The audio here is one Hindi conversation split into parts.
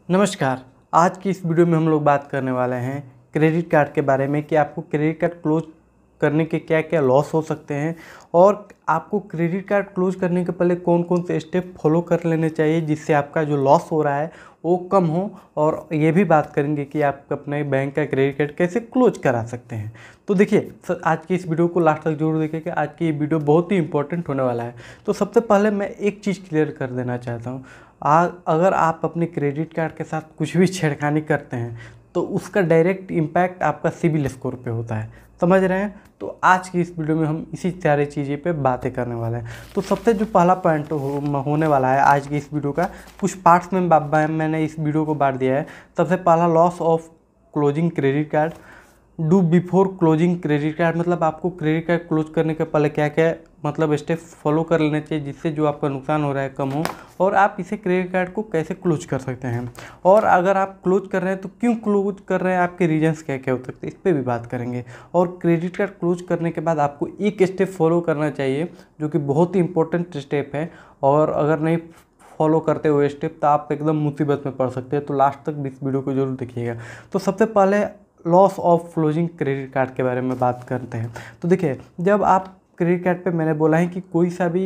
नमस्कार। आज की इस वीडियो में हम लोग बात करने वाले हैं क्रेडिट कार्ड के बारे में कि आपको क्रेडिट कार्ड क्लोज करने के क्या क्या लॉस हो सकते हैं और आपको क्रेडिट कार्ड क्लोज करने के पहले कौन कौन से स्टेप फॉलो कर लेने चाहिए जिससे आपका जो लॉस हो रहा है वो कम हो। और ये भी बात करेंगे कि आप अपने बैंक का क्रेडिट कार्ड कैसे क्लोज करा सकते हैं। तो देखिए आज की इस वीडियो को लास्ट तक जरूर देखिए कि आज की ये वीडियो बहुत ही इंपॉर्टेंट होने वाला है। तो सबसे पहले मैं एक चीज़ क्लियर कर देना चाहता हूँ। अगर आप अपने क्रेडिट कार्ड के साथ कुछ भी छेड़खानी करते हैं तो उसका डायरेक्ट इम्पैक्ट आपका सिबिल स्कोर पे होता है, समझ रहे हैं। तो आज की इस वीडियो में हम इसी सारी चीज़ें पे बातें करने वाले हैं। तो सबसे जो पहला पॉइंट होने वाला है आज की इस वीडियो का, कुछ पार्ट्स में मैंने इस वीडियो को बांट दिया है। सबसे पहला loss of closing credit card. Do before closing credit card मतलब आपको क्रेडिट कार्ड क्लोज करने के पहले क्या क्या स्टेप फॉलो कर लेने चाहिए जिससे जो आपका नुकसान हो रहा है कम हो, और आप इसे क्रेडिट कार्ड को कैसे क्लोज कर सकते हैं। और अगर आप क्लोज कर रहे हैं तो क्यों क्लोज कर रहे हैं, आपके रीजंस क्या क्या हो सकते हैं, इस पर भी बात करेंगे। और क्रेडिट कार्ड क्लोज करने के बाद आपको एक स्टेप फॉलो करना चाहिए जो कि बहुत ही इंपॉर्टेंट स्टेप है, और अगर नहीं फॉलो करते हुए स्टेप तो आप एकदम मुसीबत में पड़ सकते हैं। तो लास्ट तक इस वीडियो को जरूर देखिएगा। तो सबसे पहले loss of closing credit card के बारे में बात करते हैं। तो देखिए, जब आप क्रेडिट कार्ड पे मैंने बोला है कि कोई सा भी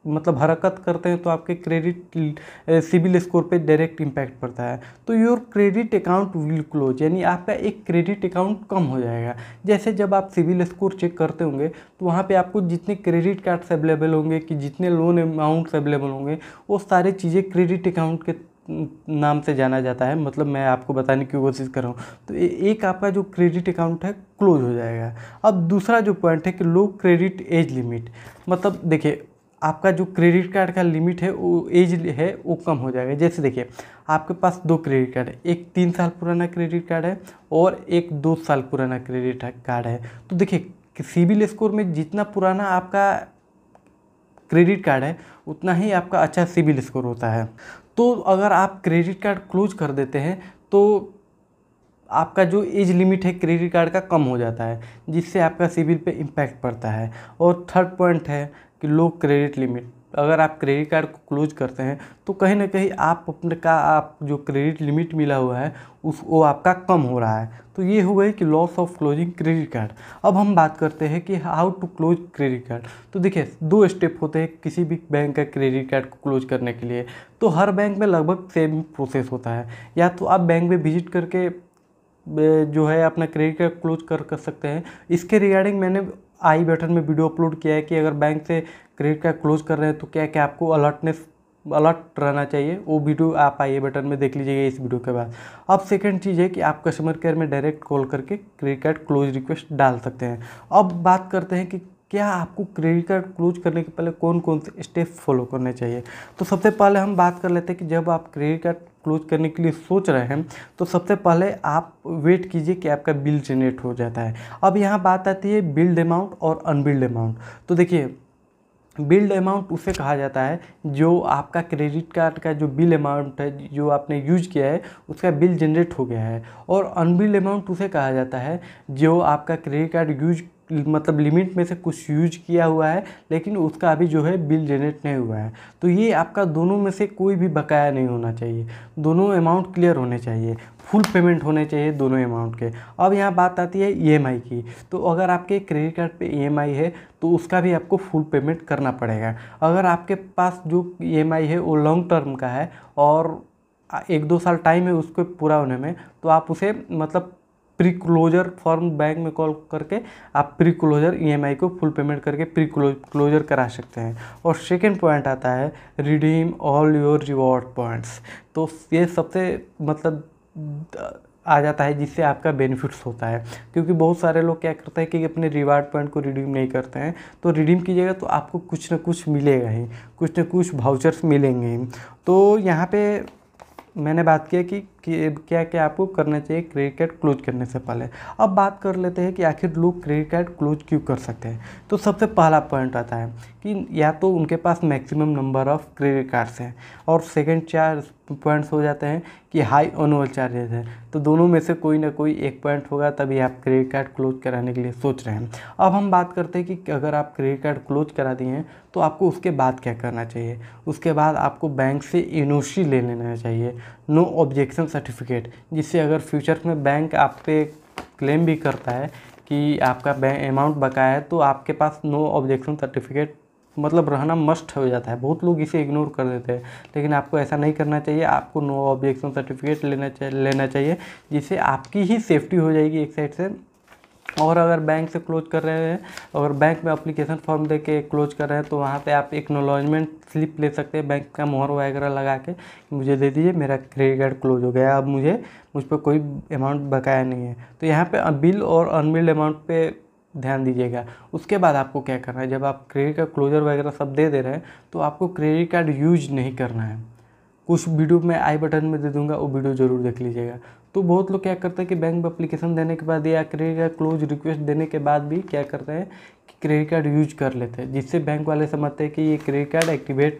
हरकत करते हैं तो आपके क्रेडिट सिबिल स्कोर पे डायरेक्ट इम्पैक्ट पड़ता है। तो your credit account will close, यानी आपका एक क्रेडिट अकाउंट कम हो जाएगा। जैसे जब आप सिबिल स्कोर चेक करते होंगे तो वहाँ पे आपको जितने क्रेडिट कार्ड्स अवेलेबल होंगे कि जितने लोन अमाउंट्स अवेलेबल होंगे वो सारी चीज़ें क्रेडिट अकाउंट के नाम से जाना जाता है। मैं आपको बताने की कोशिश कर रहा हूँ। तो एक आपका जो क्रेडिट अकाउंट है क्लोज हो जाएगा। अब दूसरा जो पॉइंट है कि लो क्रेडिट एज लिमिट, देखिए आपका जो क्रेडिट कार्ड का लिमिट है वो एज है वो कम हो जाएगा। जैसे देखिए आपके पास दो क्रेडिट कार्ड है, एक 3 साल पुराना क्रेडिट कार्ड है और एक 2 साल पुराना क्रेडिट कार्ड है। तो देखिए सिबिल स्कोर में जितना पुराना आपका क्रेडिट कार्ड है उतना ही आपका अच्छा सिबिल स्कोर होता है। तो अगर आप क्रेडिट कार्ड क्लोज कर देते हैं तो आपका जो एज लिमिट है क्रेडिट कार्ड का कम हो जाता है जिससे आपका सिबिल पे इम्पैक्ट पड़ता है। और थर्ड पॉइंट है कि लो क्रेडिट लिमिट। अगर आप क्रेडिट कार्ड को क्लोज करते हैं तो कहीं ना कहीं आप जो क्रेडिट लिमिट मिला हुआ है वो आपका कम हो रहा है। तो ये हो गई कि loss of closing credit card. अब हम बात करते हैं कि how to close credit card. तो देखिए 2 स्टेप होते हैं किसी भी बैंक का क्रेडिट कार्ड को क्लोज करने के लिए। तो हर बैंक में लगभग सेम प्रोसेस होता है। या तो आप बैंक में विजिट करके जो है अपना क्रेडिट कार्ड क्लोज कर सकते हैं। इसके रिगार्डिंग मैंने आई बटन में वीडियो अपलोड किया है कि अगर बैंक से क्रेडिट कार्ड क्लोज कर रहे हैं तो क्या क्या आपको अलर्ट रहना चाहिए। वो वीडियो आप आई बटन में देख लीजिएगा इस वीडियो के बाद। अब सेकंड चीज़ है कि आप कस्टमर केयर में डायरेक्ट कॉल करके क्रेडिट कार्ड क्लोज रिक्वेस्ट डाल सकते हैं। अब बात करते हैं कि क्या आपको क्रेडिट कार्ड क्लोज करने के पहले कौन कौन से स्टेप फॉलो करने चाहिए। तो सबसे पहले हम बात कर लेते हैं कि जब आप क्रेडिट कार्ड क्लोज करने के लिए सोच रहे हैं तो सबसे पहले आप वेट कीजिए कि आपका बिल जनरेट हो जाता है। अब यहाँ बात आती है बिल्ड अमाउंट और अनबिल्ड अमाउंट। तो देखिए बिल्ड अमाउंट उसे कहा जाता है जो आपका क्रेडिट कार्ड का जो बिल अमाउंट है जो आपने यूज किया है उसका बिल जनरेट हो गया है। और अनबिल्ड अमाउंट उसे कहा जाता है जो आपका क्रेडिट कार्ड लिमिट में से कुछ यूज किया हुआ है लेकिन उसका अभी जो है बिल जनरेट नहीं हुआ है। तो ये आपका दोनों में से कोई भी बकाया नहीं होना चाहिए, दोनों अमाउंट क्लियर होने चाहिए, फुल पेमेंट होने चाहिए दोनों अमाउंट के। अब यहाँ बात आती है ईएमआई की। तो अगर आपके क्रेडिट कार्ड पे ईएमआई है तो उसका भी आपको फुल पेमेंट करना पड़ेगा। अगर आपके पास जो ईएमआई है वो लॉन्ग टर्म का है और 1-2 साल टाइम है उसको पूरा होने में, तो आप उसे प्री क्लोजर फॉर्म बैंक में कॉल करके आप प्री क्लोजर ईएमआई को फुल पेमेंट करके प्री क्लोजर करा सकते हैं। और सेकंड पॉइंट आता है redeem all your reward points. तो ये सबसे आ जाता है जिससे आपका बेनिफिट्स होता है, क्योंकि बहुत सारे लोग क्या करते हैं कि अपने रिवार्ड पॉइंट को रिडीम नहीं करते हैं। तो रिडीम कीजिएगा तो आपको कुछ ना कुछ मिलेगा ही, कुछ ना कुछ वाउचर्स मिलेंगे ही। तो यहाँ पे मैंने बात किया कि कि क्या क्या आपको करना चाहिए क्रेडिट कार्ड क्लोज करने से पहले। अब बात कर लेते हैं कि आखिर लोग क्रेडिट कार्ड क्लोज क्यों कर सकते हैं। तो सबसे पहला पॉइंट आता है कि या तो उनके पास maximum number of credit cards हैं, और सेकंड 4 पॉइंट्स हो जाते हैं कि हाई एनुअल चार्जेस हैं। तो दोनों में से कोई ना कोई एक पॉइंट होगा, तभी आप क्रेडिट कार्ड क्लोज कराने के लिए सोच रहे हैं। अब हम बात करते हैं कि अगर आप क्रेडिट कार्ड क्लोज करा दिए हैं तो आपको उसके बाद क्या करना चाहिए। उसके बाद आपको बैंक से एनओसी ले लेना चाहिए, नो ऑब्जेक्शन सर्टिफिकेट, जिससे अगर फ्यूचर में बैंक आप पे क्लेम भी करता है कि आपका बैंक अमाउंट बकाया है, तो आपके पास नो ऑब्जेक्शन सर्टिफिकेट मतलब रहना मस्ट हो जाता है। बहुत लोग इसे इग्नोर कर देते हैं, लेकिन आपको ऐसा नहीं करना चाहिए। आपको नो ऑब्जेक्शन सर्टिफिकेट लेना चाहिए, जिससे आपकी ही सेफ्टी हो जाएगी एक साइड से। और अगर बैंक से क्लोज कर रहे हैं, अगर बैंक में एप्लीकेशन फॉर्म दे के क्लोज कर रहे हैं, तो वहाँ पे आप एक्नॉलेजमेंट स्लिप ले सकते हैं बैंक का मोहर वगैरह लगा के, मुझे दे दीजिए, मेरा क्रेडिट कार्ड क्लोज हो गया, अब मुझ पर कोई अमाउंट बकाया नहीं है। तो यहाँ पे बिल और अनबिल्ड अमाउंट पे ध्यान दीजिएगा। उसके बाद आपको क्या करना है, जब आप क्रेडिट कार्ड क्लोजर वगैरह सब दे रहे हैं, तो आपको क्रेडिट कार्ड यूज नहीं करना है। कुछ वीडियो मैं आई बटन में दे दूंगा, वो वीडियो ज़रूर देख लीजिएगा। तो बहुत लोग क्या करते हैं कि बैंक में एप्लीकेशन देने के बाद या क्रेडिट कार्ड क्लोज रिक्वेस्ट देने के बाद भी क्या करते हैं कि क्रेडिट कार्ड यूज कर लेते हैं, जिससे बैंक वाले समझते हैं कि ये क्रेडिट कार्ड एक्टिवेट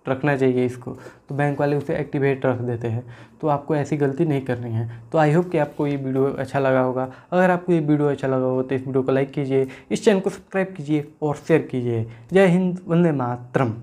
रखना चाहिए इसको, तो बैंक वाले उसे एक्टिवेट रख देते हैं। तो आपको ऐसी गलती नहीं करनी है। तो आई होप कि आपको ये वीडियो अच्छा लगा होगा। अगर आपको ये वीडियो अच्छा लगा होगा तो इस वीडियो को लाइक कीजिए, इस चैनल को सब्सक्राइब कीजिए और शेयर कीजिए। जय हिंद, वंदे मातरम।